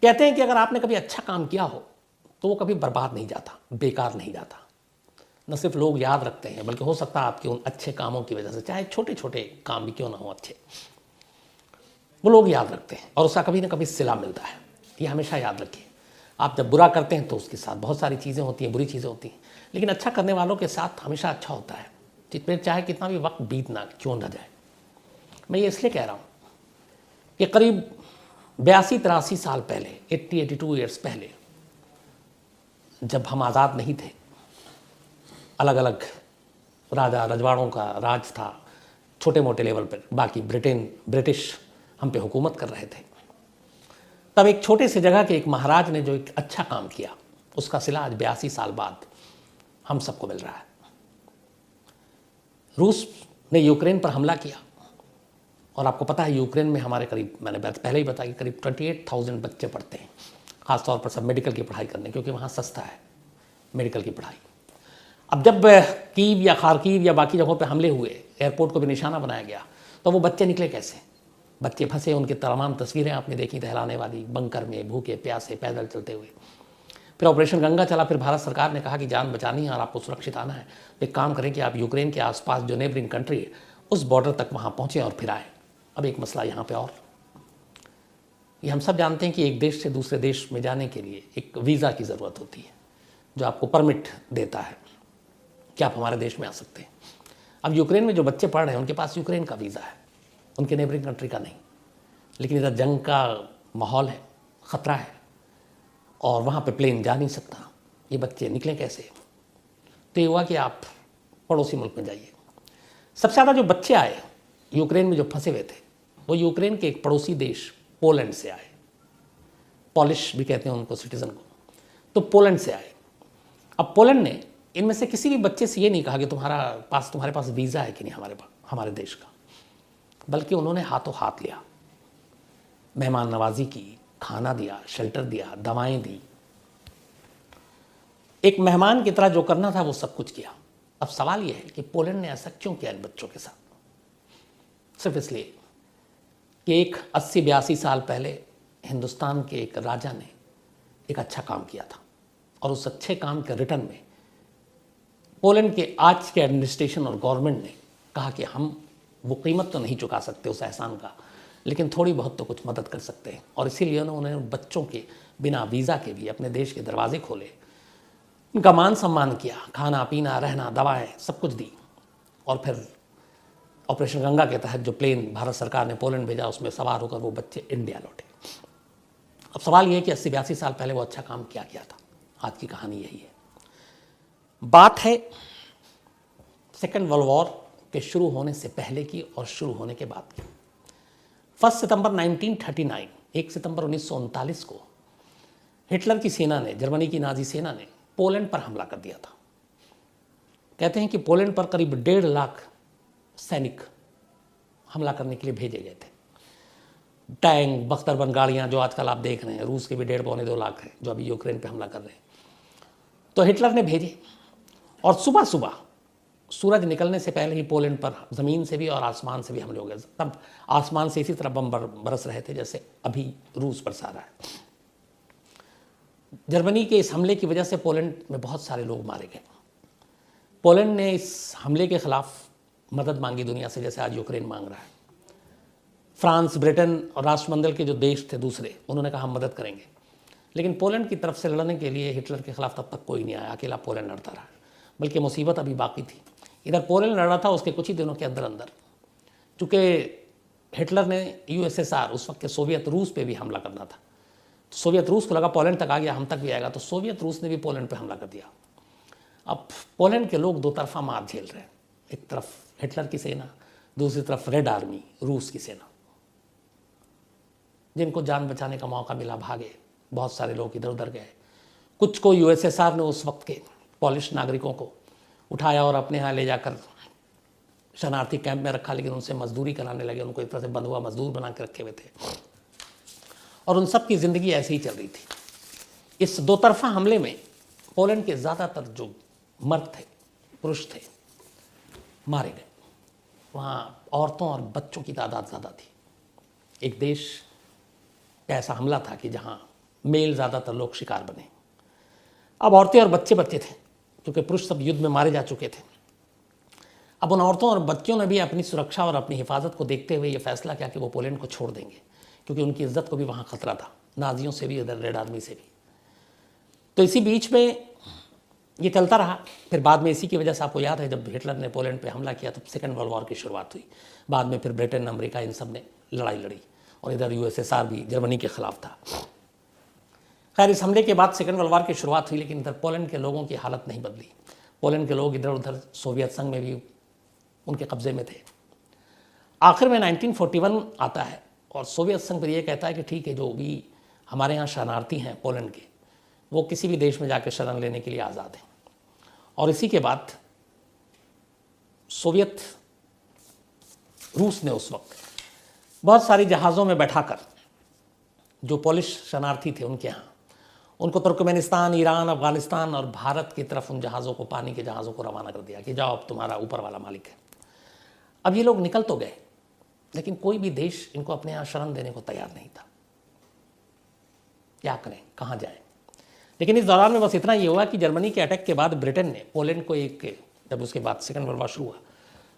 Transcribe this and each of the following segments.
कहते हैं कि अगर आपने कभी अच्छा काम किया हो तो वो कभी बर्बाद नहीं जाता, बेकार नहीं जाता। न सिर्फ लोग याद रखते हैं बल्कि हो सकता है आपके उन अच्छे कामों की वजह से, चाहे छोटे छोटे काम भी क्यों ना हो अच्छे, वो लोग याद रखते हैं और उसका कभी ना कभी सिला मिलता है। ये हमेशा याद रखिए। आप जब बुरा करते हैं तो उसके साथ बहुत सारी चीज़ें होती हैं, बुरी चीज़ें होती हैं, लेकिन अच्छा करने वालों के साथ हमेशा अच्छा होता है, जिसमें चाहे कितना भी वक्त बीतना क्यों न जाए। मैं ये इसलिए कह रहा हूँ कि करीब 82-83 साल पहले, 82 ईयर्स पहले, जब हम आज़ाद नहीं थे, अलग अलग राजा रजवाड़ों का राज था छोटे मोटे लेवल पर, बाकी ब्रिटिश हम पे हुकूमत कर रहे थे। तब एक छोटे से जगह के एक महाराज ने जो एक अच्छा काम किया, उसका सिला आज 82 साल बाद हम सबको मिल रहा है। रूस ने यूक्रेन पर हमला किया और आपको पता है यूक्रेन में हमारे करीब, मैंने पहले ही बताया कि करीब 28,000 बच्चे पढ़ते हैं, खासतौर पर सब मेडिकल की पढ़ाई करने, क्योंकि वहाँ सस्ता है मेडिकल की पढ़ाई। अब जब कीव या खारकीव या बाकी जगहों पे हमले हुए, एयरपोर्ट को भी निशाना बनाया गया, तो वो बच्चे निकले कैसे? बच्चे फंसे, उनकी तमाम तस्वीरें आपने देखी दहलाने वाली, बंकर में भूखे प्यासे पैदल चलते हुए। फिर ऑपरेशन गंगा चला, फिर भारत सरकार ने कहा कि जान बचानी है और आपको सुरक्षित आना है, तो एक काम करें कि आप यूक्रेन के आसपास जो नेबरिंग कंट्री है उस बॉर्डर तक वहाँ पहुँचें और फिर आएँ। अब एक मसला यहाँ पे और, ये हम सब जानते हैं कि एक देश से दूसरे देश में जाने के लिए एक वीज़ा की ज़रूरत होती है, जो आपको परमिट देता है कि आप हमारे देश में आ सकते हैं। अब यूक्रेन में जो बच्चे पढ़ रहे हैं उनके पास यूक्रेन का वीज़ा है, उनके नेबरिंग कंट्री का नहीं, लेकिन इधर जंग का माहौल है, ख़तरा है और वहाँ पे प्लेन जा नहीं सकता। ये बच्चे निकलें कैसे? तो ये हुआ कि आप पड़ोसी मुल्क में जाइए। सबसे ज़्यादा जो बच्चे आए यूक्रेन में जो फंसे हुए थे, वो यूक्रेन के एक पड़ोसी देश पोलैंड से आए। पॉलिश भी कहते हैं उनको, सिटीज़न को। तो पोलैंड से आए। अब पोलैंड ने इनमें से किसी भी बच्चे से ये नहीं कहा कि तुम्हारे पास वीज़ा है कि नहीं हमारे देश का, बल्कि उन्होंने हाथों हाथ लिया, मेहमान नवाजी की, खाना दिया, शेल्टर दिया, दवाएं दी। एक मेहमान की तरह जो करना था वो सब कुछ किया। अब सवाल यह है कि पोलैंड ने ऐसा क्यों किया इन बच्चों के साथ? सिर्फ इसलिए कि एक 80-82 साल पहले हिंदुस्तान के एक राजा ने एक अच्छा काम किया था और उस अच्छे काम के रिटर्न में पोलैंड के आज के एडमिनिस्ट्रेशन और गवर्नमेंट ने कहा कि हम वो कीमत तो नहीं चुका सकते उस एहसान का, लेकिन थोड़ी बहुत तो कुछ मदद कर सकते हैं। और इसीलिए उन्होंने बच्चों के बिना वीज़ा के भी अपने देश के दरवाजे खोले, उनका मान सम्मान किया, खाना पीना रहना दवाएं सब कुछ दी। और फिर ऑपरेशन गंगा के तहत जो प्लेन भारत सरकार ने पोलैंड भेजा, उसमें सवार होकर वो बच्चे इंडिया लौटे। अब सवाल ये है कि 80-82 साल पहले वो अच्छा काम क्या किया था? आज की कहानी यही है। बात है सेकेंड वर्ल्ड वॉर के शुरू होने से पहले की और शुरू होने के बाद की। 1 सितंबर 1939, 1 सितंबर 1939 को हिटलर की सेना ने, जर्मनी की नाजी सेना ने पोलैंड पर हमला कर दिया था। कहते हैं कि पोलैंड पर करीब 1.5 लाख सैनिक हमला करने के लिए भेजे गए थे। टैंक, बख्तरबंद गाड़ियाँ जो आजकल आप देख रहे हैं, रूस के भी 1.5-2 लाख हैं जो अभी यूक्रेन पे हमला कर रहे हैं, तो हिटलर ने भेजे। और सुबह सुबह सूरज निकलने से पहले ही पोलैंड पर ज़मीन से भी और आसमान से भी हमले हो गए। तब आसमान से इसी तरह बम बरस रहे थे जैसे अभी रूस बरसा रहा है। जर्मनी के इस हमले की वजह से पोलैंड में बहुत सारे लोग मारे गए। पोलैंड ने इस हमले के खिलाफ मदद मांगी दुनिया से, जैसे आज यूक्रेन मांग रहा है। फ्रांस, ब्रिटेन और राष्ट्रमंडल के जो देश थे दूसरे, उन्होंने कहा हम मदद करेंगे, लेकिन पोलैंड की तरफ से लड़ने के लिए हिटलर के खिलाफ तब तक कोई नहीं आया, अकेला पोलैंड लड़ता रहा। बल्कि मुसीबत अभी बाकी थी। इधर पोलैंड लड़ रहा था, उसके कुछ ही दिनों के अंदर अंदर चूँकि हिटलर ने यूएसएसआर, उस वक्त के सोवियत रूस पे भी हमला करना था, तो सोवियत रूस को लगा पोलैंड तक आ गया, हम तक भी आएगा, तो सोवियत रूस ने भी पोलैंड पे हमला कर दिया। अब पोलैंड के लोग दो तरफा मार झेल रहे हैं, एक तरफ हिटलर की सेना, दूसरी तरफ रेड आर्मी, रूस की सेना। जिनको जान बचाने का मौका मिला भागे, बहुत सारे लोग इधर उधर गए। कुछ को यूएसएसआर ने उस वक्त के पॉलिश नागरिकों को उठाया और अपने यहाँ ले जाकर शरणार्थी कैंप में रखा, लेकिन उनसे मजदूरी कराने लगे, उनको एक तरह से बंधुआ मजदूर बना के रखे हुए थे और उन सब की ज़िंदगी ऐसे ही चल रही थी। इस दो तरफा हमले में पोलैंड के ज़्यादातर जो मर्द थे, पुरुष थे, मारे गए। वहाँ औरतों और बच्चों की तादाद ज़्यादा थी। एक देश का ऐसा हमला था कि जहाँ मेल ज़्यादातर लोग शिकार बने। अब औरतें और बच्चे बच्चे थे, क्योंकि पुरुष सब युद्ध में मारे जा चुके थे। अब उन औरतों और बच्चों ने भी अपनी सुरक्षा और अपनी हिफाजत को देखते हुए ये फैसला किया कि वो पोलैंड को छोड़ देंगे, क्योंकि उनकी इज्जत को भी वहाँ खतरा था, नाजियों से भी, इधर रेड आर्मी से भी। तो इसी बीच में ये चलता रहा। फिर बाद में इसी की वजह से आपको याद है जब हिटलर ने पोलैंड पे हमला किया तो सेकेंड वर्ल्ड वॉर की शुरुआत हुई। बाद में फिर ब्रिटेन, अमेरिका, इन सब ने लड़ाई लड़ी और इधर यूएसएसआर भी जर्मनी के खिलाफ था। खैर, इस हमले के बाद सेकेंड वर्ल्ड वॉर की शुरुआत हुई, लेकिन इधर पोलैंड के लोगों की हालत नहीं बदली। पोलैंड के लोग इधर उधर सोवियत संघ में भी उनके कब्जे में थे। आखिर में 1941 आता है और सोवियत संघ पर यह कहता है कि ठीक है, जो भी हमारे यहाँ शरणार्थी हैं पोलैंड के, वो किसी भी देश में जाकर शरण लेने के लिए आज़ाद हैं। और इसी के बाद सोवियत रूस ने उस वक्त बहुत सारी जहाज़ों में बैठाकर जो पोलिश शरणार्थी थे उनके यहाँ, उनको तुर्कमेनिस्तान, ईरान, अफगानिस्तान और भारत की तरफ उन जहाज़ों को, पानी के जहाज़ों को रवाना कर दिया कि जाओ, अब तुम्हारा ऊपर वाला मालिक है। अब ये लोग निकल तो गए, लेकिन कोई भी देश इनको अपने यहाँ शरण देने को तैयार नहीं था। क्या करें, कहाँ जाएं? लेकिन इस दौरान में बस इतना ये हुआ कि जर्मनी के अटैक के बाद ब्रिटेन ने पोलैंड को जब उसके बाद सेकेंड वर्ल्ड वॉर शुरू हुआ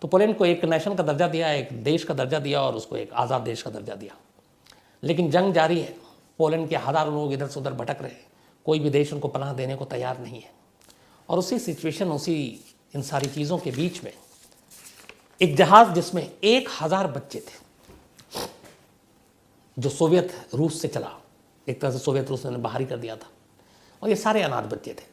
तो पोलैंड को एक नेशन का दर्जा दिया, एक देश का दर्जा दिया और उसको एक आज़ाद देश का दर्जा दिया। लेकिन जंग जारी है, पोलैंड के हज़ारों लोग इधर से उधर भटक रहे हैं, कोई भी देश उनको पनाह देने को तैयार नहीं है। और उसी सिचुएशन, इन सारी चीज़ों के बीच में एक जहाज़ जिसमें 1000 बच्चे थे, जो सोवियत रूस से चला, एक तरह से सोवियत रूस ने बाहर ही कर दिया था, और ये सारे अनाथ बच्चे थे।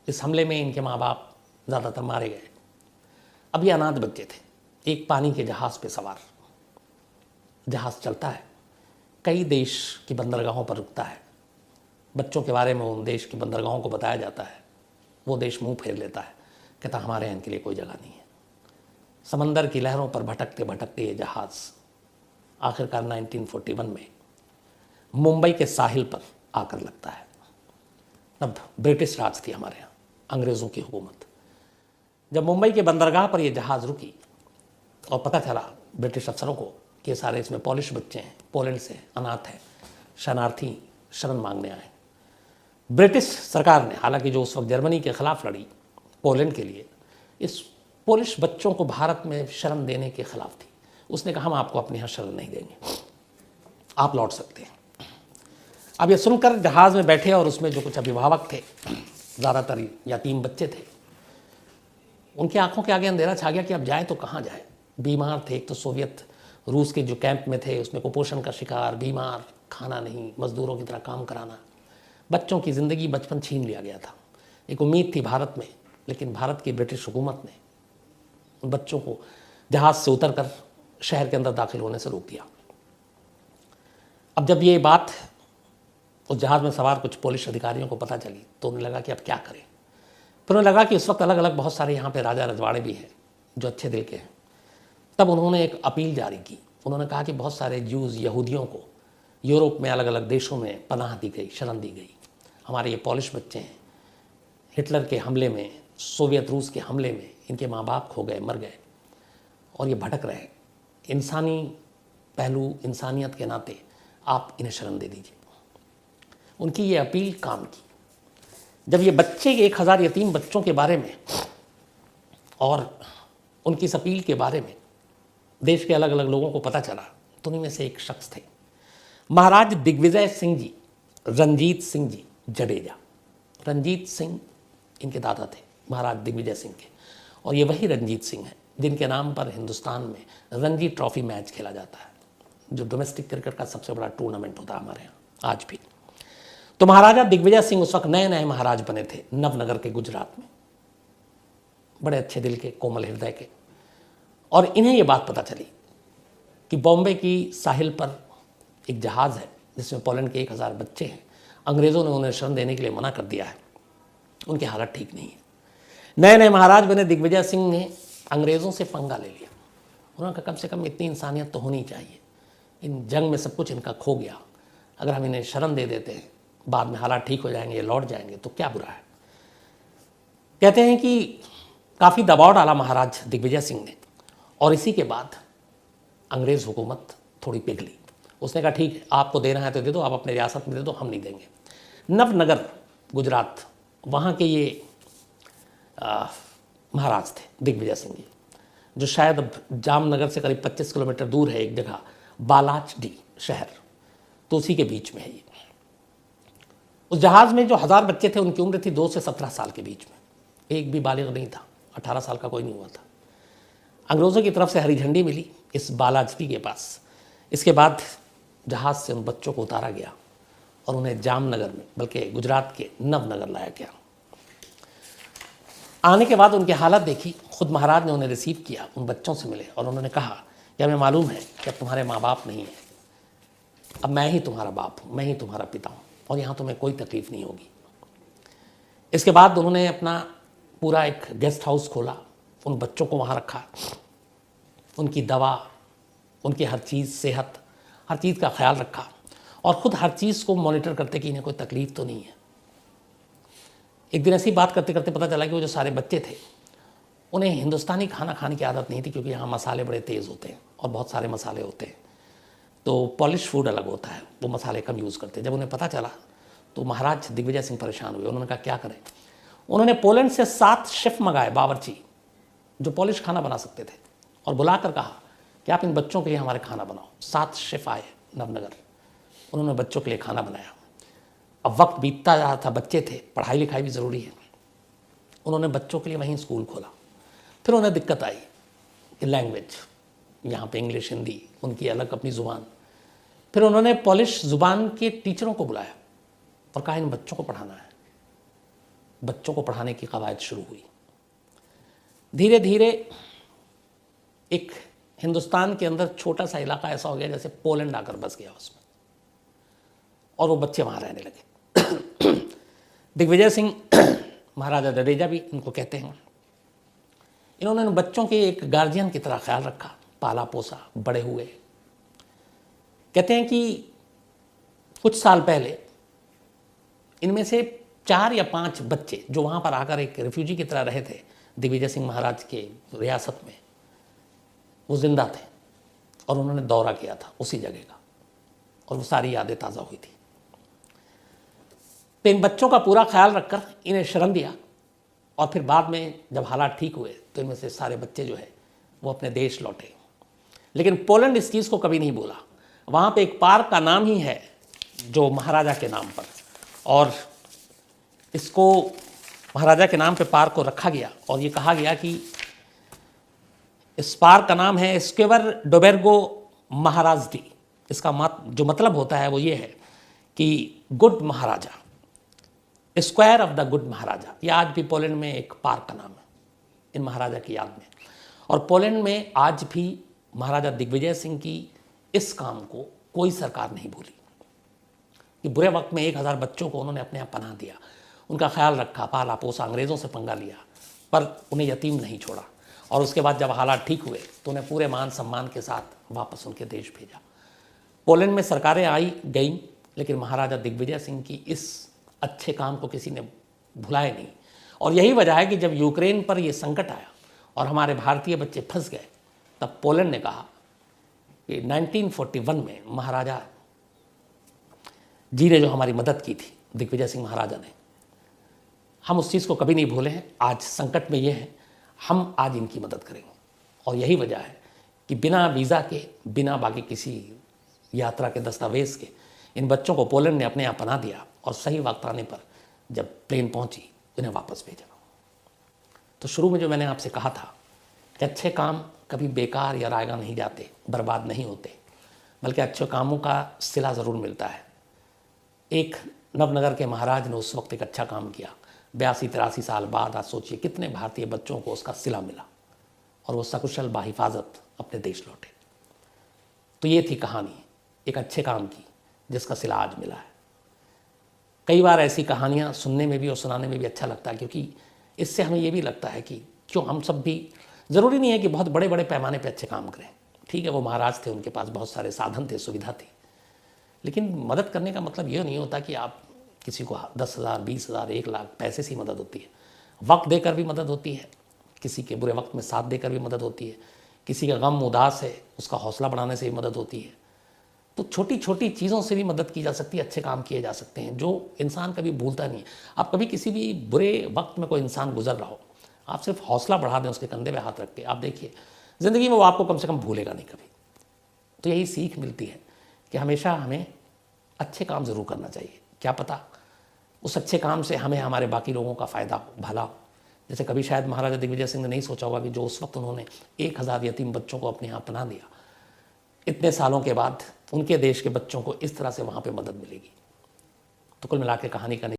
इस हमले में इनके माँ बाप ज़्यादातर मारे गए। अब ये अनाथ बच्चे थे, एक पानी के जहाज़ पे सवार। जहाज़ चलता है, कई देश की बंदरगाहों पर रुकता है, बच्चों के बारे में उन देश की बंदरगाहों को बताया जाता है। वो देश मुंह फेर लेता है, कहता हमारे यहाँ इनके लिए कोई जगह नहीं है। समंदर की लहरों पर भटकते भटकते ये जहाज़ आखिरकार 1941 में मुंबई के साहिल पर आकर लगता है। तब ब्रिटिश राज थी हमारे यहाँ, अंग्रेज़ों की हुकूमत। जब मुंबई के बंदरगाह पर यह जहाज़ रुकी और पता चला ब्रिटिश अफसरों को कि सारे इसमें पॉलिश बच्चे हैं, पोलैंड से, अनाथ हैं, शरणार्थी, शरण मांगने आए। ब्रिटिश सरकार ने, हालांकि जो उस वक्त जर्मनी के ख़िलाफ़ लड़ी पोलैंड के लिए, इस पोलिश बच्चों को भारत में शरण देने के ख़िलाफ़ थी। उसने कहा हम आपको अपने यहाँ शरण नहीं देंगे, आप लौट सकते हैं। अब ये सुनकर जहाज़ में बैठे और उसमें जो कुछ अभिभावक थे, ज़्यादातर यतीम बच्चे थे, उनकी आंखों के आगे अंधेरा छा गया कि अब जाए तो कहाँ जाए। बीमार थे, एक तो सोवियत रूस के जो कैंप में थे उसमें कुपोषण का शिकार, बीमार, खाना नहीं, मज़दूरों की तरह काम कराना, बच्चों की ज़िंदगी, बचपन छीन लिया गया था। एक उम्मीद थी भारत में, लेकिन भारत की ब्रिटिश हुकूमत ने उन बच्चों को जहाज़ से उतरकर शहर के अंदर दाखिल होने से रोक दिया। अब जब ये बात उस जहाज़ में सवार कुछ पोलिश अधिकारियों को पता चली तो उन्हें लगा कि अब क्या करें। फिर उन्हें लगा कि इस वक्त अलग अलग बहुत सारे यहाँ पे राजा रजवाड़े भी हैं जो अच्छे दिल के हैं। तब उन्होंने एक अपील जारी की। उन्होंने कहा कि बहुत सारे ज्यूज़, यहूदियों को यूरोप में अलग अलग देशों में पनाह दी गई, शरण दी गई। हमारे ये पॉलिश बच्चे हैं, हिटलर के हमले में, सोवियत रूस के हमले में इनके माँ बाप खो गए, मर गए और ये भटक रहे। इंसानी पहलू, इंसानियत के नाते आप इन्हें शरण दे दीजिए। उनकी ये अपील काम की। जब ये बच्चे 1000 यतीम बच्चों के बारे में और उनकी इस अपील के बारे में देश के अलग अलग लोगों को पता चला तो उन्हीं में से एक शख्स थे महाराज दिग्विजय सिंह जी, रंजीत सिंह जी जडेजा। रंजीत सिंह इनके दादा थे, महाराज दिग्विजय सिंह के, और ये वही रंजीत सिंह हैं जिनके नाम पर हिंदुस्तान में रणजी ट्रॉफी मैच खेला जाता है, जो डोमेस्टिक क्रिकेट का सबसे बड़ा टूर्नामेंट होता है हमारे यहाँ आज भी। तो महाराजा दिग्विजय सिंह उस वक्त नए नए महाराज बने थे नवनगर के, गुजरात में, बड़े अच्छे दिल के, कोमल हृदय के। और इन्हें ये बात पता चली कि बॉम्बे की साहिल पर एक जहाज़ है जिसमें पोलैंड के 1000 बच्चे हैं। अंग्रेज़ों ने उन्हें शरण देने के लिए मना कर दिया है, उनकी हालत ठीक नहीं है। नए नए महाराज बने दिग्विजय सिंह ने अंग्रेज़ों से पंगा ले लिया। उन्होंने कहा कम से कम इतनी इंसानियत तो होनी चाहिए, इन जंग में सब कुछ इनका खो गया, अगर हम इन्हें शरण दे देते हैं, बाद में हालात ठीक हो जाएंगे, ये लौट जाएंगे तो क्या बुरा है। कहते हैं कि काफ़ी दबाव डाला महाराज दिग्विजय सिंह ने, और इसी के बाद अंग्रेज़ हुकूमत थोड़ी पिघली। उसने कहा ठीक है, आपको देना है तो दे दो, आप अपने रियासत में दे दो, हम नहीं देंगे। नवनगर गुजरात, वहाँ के ये महाराज थे दिग्विजय सिंह जी, जो शायद अब जामनगर से करीब 25 किलोमीटर दूर है एक जगह बालाचडी शहर, तो उसी के बीच में है ये। उस जहाज़ में जो 1000 बच्चे थे उनकी उम्र थी 2 से 17 साल के बीच में, एक भी बालिग नहीं था, 18 साल का कोई नहीं हुआ था। अंग्रेज़ों की तरफ से हरी झंडी मिली इस बालाचडी के पास। इसके बाद जहाज़ से उन बच्चों को उतारा गया और उन्हें जामनगर में, बल्कि गुजरात के नवनगर लाया गया। आने के बाद उनकी हालत देखी, खुद महाराज ने उन्हें रिसीव किया, उन बच्चों से मिले और उन्होंने कहा कि हमें मालूम है कि अब तुम्हारे माँ बाप नहीं हैं, अब मैं ही तुम्हारा बाप हूँ, मैं ही तुम्हारा पिता हूँ और यहाँ तुम्हें कोई तकलीफ़ नहीं होगी। इसके बाद उन्होंने अपना पूरा एक गेस्ट हाउस खोला, उन बच्चों को वहाँ रखा, उनकी दवा, उनकी हर चीज़, सेहत, हर चीज़ का ख्याल रखा और ख़ुद हर चीज़ को मॉनिटर करते कि इन्हें कोई तकलीफ़ तो नहीं है। एक दिन ऐसी बात करते करते पता चला कि वो जो सारे बच्चे थे उन्हें हिंदुस्तानी खाना खाने की आदत नहीं थी, क्योंकि यहाँ मसाले बड़े तेज़ होते हैं और बहुत सारे मसाले होते हैं, तो पॉलिश फूड अलग होता है, वो मसाले कम यूज़ करते हैं। जब उन्हें पता चला तो महाराज दिग्विजय सिंह परेशान हुए। उन्होंने कहा क्या करें। उन्होंने पोलैंड से 7 शेफ़ मंगाए, बावर्ची, जो पॉलिश खाना बना सकते थे, और बुलाकर कहा कि आप इन बच्चों के लिए हमारे खाना बनाओ। 7 शेफ़ आए नवनगर, उन्होंने बच्चों के लिए खाना बनाया। अब वक्त बीतता जा रहा था, बच्चे थे, पढ़ाई लिखाई भी ज़रूरी है। उन्होंने बच्चों के लिए वहीं स्कूल खोला। फिर उन्हें दिक्कत आई कि लैंग्वेज, यहाँ पे इंग्लिश, हिंदी, उनकी अलग अपनी ज़ुबान। फिर उन्होंने पॉलिश ज़ुबान के टीचरों को बुलाया और कहा इन बच्चों को पढ़ाना है। बच्चों को पढ़ाने की कवायद शुरू हुई। धीरे धीरे एक हिंदुस्तान के अंदर छोटा सा इलाका ऐसा हो गया जैसे पोलैंड आकर बस गया उसमें, और वो बच्चे वहाँ रहने लगे। दिग्विजय सिंह, महाराजा जडेजा भी इनको कहते हैं, इन्होंने उन बच्चों के एक गार्जियन की तरह ख्याल रखा, पाला पोसा, बड़े हुए। कहते हैं कि कुछ साल पहले इनमें से 4 या 5 बच्चे जो वहाँ पर आकर एक रिफ्यूजी की तरह रहे थे दिग्विजय सिंह महाराज के रियासत में, वो जिंदा थे और उन्होंने दौरा किया था उसी जगह का, और वो सारी यादें ताज़ा हुई थी। तो इन बच्चों का पूरा ख्याल रखकर इन्हें शरण दिया, और फिर बाद में जब हालात ठीक हुए तो इनमें से सारे बच्चे जो है वो अपने देश लौटे। लेकिन पोलैंड इस चीज़ को कभी नहीं बोला। वहाँ पे एक पार्क का नाम ही है जो महाराजा के नाम पर, और इसको महाराजा के नाम पे पार्क को रखा गया, और ये कहा गया कि इस पार्क का नाम है स्क्वेर डोबेर्गो महाराजडी। इसका जो मतलब होता है वो ये है कि good Maharaja, square of the good Maharaja. ये आज भी पोलैंड में एक पार्क का नाम है इन महाराजा की याद में। और पोलैंड में आज भी महाराजा दिग्विजय सिंह की इस काम को कोई सरकार नहीं भूली कि बुरे वक्त में 1000 बच्चों को उन्होंने अपने यहाँ पनाह दिया, उनका ख्याल रखा, पाला पोसा, अंग्रेज़ों से पंगा लिया, पर उन्हें यतीम नहीं छोड़ा। और उसके बाद जब हालात ठीक हुए तो उन्हें पूरे मान सम्मान के साथ वापस उनके देश भेजा। पोलैंड में सरकारें आई गईं, लेकिन महाराजा दिग्विजय सिंह की इस अच्छे काम को किसी ने भुलाया नहीं। और यही वजह है कि जब यूक्रेन पर ये संकट आया और हमारे भारतीय बच्चे फंस गए, तब पोलैंड ने कहा कि 1941 में महाराजा जी ने जो हमारी मदद की थी, दिग्विजय सिंह महाराजा ने, हम उस चीज़ को कभी नहीं भूले हैं। आज संकट में ये है, हम आज इनकी मदद करेंगे। और यही वजह है कि बिना वीज़ा के, बिना बाकी किसी यात्रा के दस्तावेज़ के, इन बच्चों को पोलैंड ने अपने यहाँ पनाह दिया, और सही वक्त आने पर जब प्लेन पहुंची इन्हें वापस भेजा। तो शुरू में जो मैंने आपसे कहा था कि अच्छे काम कभी बेकार या रायगा नहीं जाते, बर्बाद नहीं होते, बल्कि अच्छे कामों का सिला ज़रूर मिलता है। एक नवनगर के महाराज ने उस वक्त एक अच्छा काम किया, 82-83 साल बाद आज सोचिए कितने भारतीय बच्चों को उसका सिला मिला, और वो सकुशल बाहिफाजत अपने देश लौटे। तो ये थी कहानी एक अच्छे काम की, जिसका सिला आज मिला है। कई बार ऐसी कहानियाँ सुनने में भी और सुनाने में भी अच्छा लगता है, क्योंकि इससे हमें ये भी लगता है कि क्यों हम सब भी, ज़रूरी नहीं है कि बहुत बड़े बड़े पैमाने पे अच्छे काम करें। ठीक है, वो महाराज थे, उनके पास बहुत सारे साधन थे, सुविधा थी, लेकिन मदद करने का मतलब ये नहीं होता कि आप किसी को 10,000, 20,000, 1 लाख पैसे से ही मदद होती है। वक्त देकर भी मदद होती है, किसी के बुरे वक्त में साथ देकर भी मदद होती है, किसी का गम उदास है उसका हौसला बढ़ाने से भी मदद होती है। तो छोटी छोटी चीज़ों से भी मदद की जा सकती है, अच्छे काम किए जा सकते हैं, जो इंसान कभी भूलता नहीं है। आप कभी किसी भी बुरे वक्त में कोई इंसान गुजर रहा हो, आप सिर्फ हौसला बढ़ा दें उसके कंधे पे हाथ रख के, आप देखिए ज़िंदगी में वो आपको कम से कम भूलेगा नहीं कभी। तो यही सीख मिलती है कि हमेशा हमें अच्छे काम ज़रूर करना चाहिए। क्या पता उस अच्छे काम से हमें हमारे बाकी लोगों का फ़ायदा हो, भला हो। जैसे कभी शायद महाराजा दिग्विजय सिंह ने नहीं सोचा होगा कि जो उस वक्त उन्होंने 1000 यतीम बच्चों को अपने यहाँ पनाह दिया, इतने सालों के बाद उनके देश के बच्चों को इस तरह से वहाँ पे मदद मिलेगी। तो कुल मिला के कहानी का